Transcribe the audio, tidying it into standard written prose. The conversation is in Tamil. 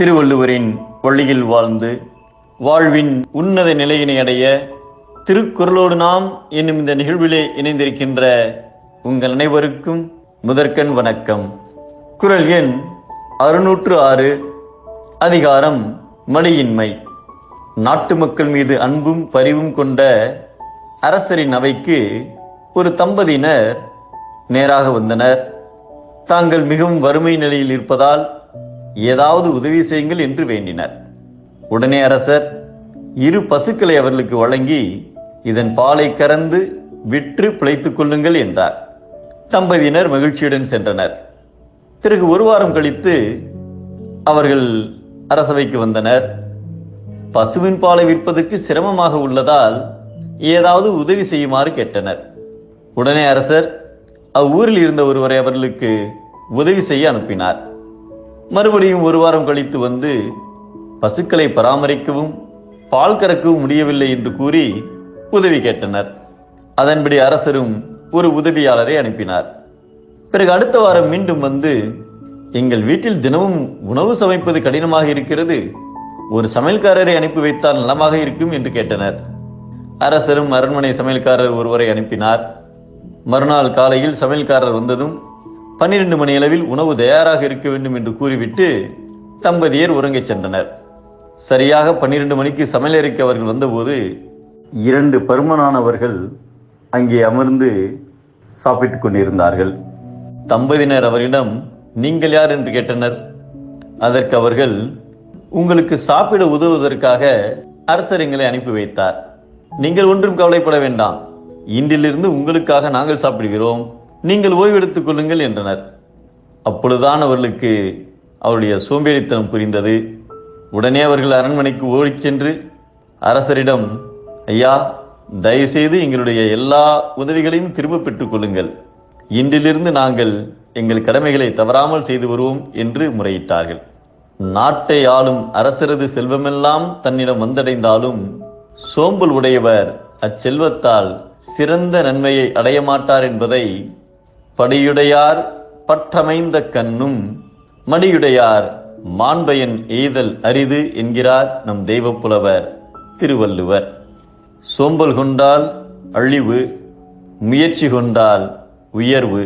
திருவள்ளுவரின் வழியில் வாழ்ந்து வாழ்வின் உன்னத நிலையினை அடைய திருக்குறளோடு நாம் என்னும் இந்த நிகழ்விலே இணைந்திருக்கின்ற உங்கள் அனைவருக்கும் முதற்கண் வணக்கம். குறள் எண் 606, அதிகாரம் மடியின்மை. நாட்டு மக்கள் மீது அன்பும் பரிவும் கொண்ட அரசரின் அவைக்கு ஒரு தம்பதியினர் நேராக வந்தனர். தாங்கள் மிகவும் வறுமை நிலையில் இருப்பதால் ஏதாவது உதவி செய்யுங்கள் என்று வேண்டினர். உடனே அரசர் 2 பசுக்களை அவர்களுக்கு வழங்கி, இதன் பாலை கறந்து விற்று பிழைத்துக் கொள்ளுங்கள் என்றார். தம்பதியினர் மகிழ்ச்சியுடன் சென்றனர். பிறகு 1 வாரம் கழித்து அவர்கள் அரசவைக்கு வந்தனர். பசுவின் பாலை விற்பதற்கு சிரமமாக உள்ளதால் ஏதாவது உதவி செய்யுமாறு கேட்டனர். உடனே அரசர் அவ்வூரில் இருந்த ஒருவரை அவர்களுக்கு உதவி செய்ய அனுப்பினார். மறுபடியும் 1 வாரம் கழித்து வந்து பசுக்களை பராமரிக்கவும் பால் கறக்கவும் முடியவில்லை என்று கூறி உதவி கேட்டனர். அதன்படி அரசரும் ஒரு உதவியாளரை அனுப்பினார். பிறகு அடுத்த வாரம் மீண்டும் வந்து, எங்கள் வீட்டில் தினமும் உணவு சமைப்பது கடினமாக இருக்கிறது, ஒரு சமையல்காரரை அனுப்பி வைத்தால் நலமாக இருக்கும் என்று கேட்டனர். அரசரும் அரண்மனை சமையல்காரர் ஒருவரை அனுப்பினார். மறுநாள் காலையில் சமையல்காரர் வந்ததும் 12 மணி அளவில் உணவு தயாராக இருக்க வேண்டும் என்று கூறிவிட்டு தம்பதியர் உறங்கச் சென்றனர். சரியாக 12 மணிக்கு சமையலறைக்கு அவர்கள் வந்தபோது 2 பருமனானவர்கள் அங்கே அமர்ந்து சாப்பிட்டுக் கொண்டிருந்தார்கள். தம்பதியினர் அவரிடம், நீங்கள் யார் என்று கேட்டனர். அதற்கு அவர்கள், உங்களுக்கு சாப்பிட உதவுவதற்காக அரசர் எங்களை அனுப்பி வைத்தார், நீங்கள் ஒன்றும் கவலைப்பட வேண்டாம், இன்றிலிருந்து உங்களுக்காக நாங்கள் சாப்பிடுகிறோம், நீங்கள் ஓய்வெடுத்துக் கொள்ளுங்கள் என்றனர். அப்பொழுதுதான் அவர்களுக்கு அவருடைய சோம்பேறித்தனம் புரிந்தது. உடனே அவர்கள் அரண்மனைக்கு ஓடிச் சென்று அரசரிடம், ஐயா, தயவுசெய்து எங்களுடைய எல்லா உதவிகளையும் திரும்ப பெற்றுக் கொள்ளுங்கள், இன்றிலிருந்து நாங்கள் எங்கள் கடமைகளை தவறாமல் செய்து வருவோம் என்று முறையிட்டார்கள். நாட்டை ஆளும் அரசரது செல்வமெல்லாம் தன்னிடம் வந்தடைந்தாலும் சோம்பல் உடையவர் அச்செல்வத்தால் சிறந்த நன்மையை அடைய மாட்டார் என்பதை படியுடையார் பற்றமைந்த கண்ணும் மடியுடையார் மாண்பயன் எய்தல் அரிது என்கிறார் நம் தெய்வப்புலவர் திருவள்ளுவர். சோம்பல் கொண்டால் அழிவு, முயற்சி கொண்டால் உயர்வு.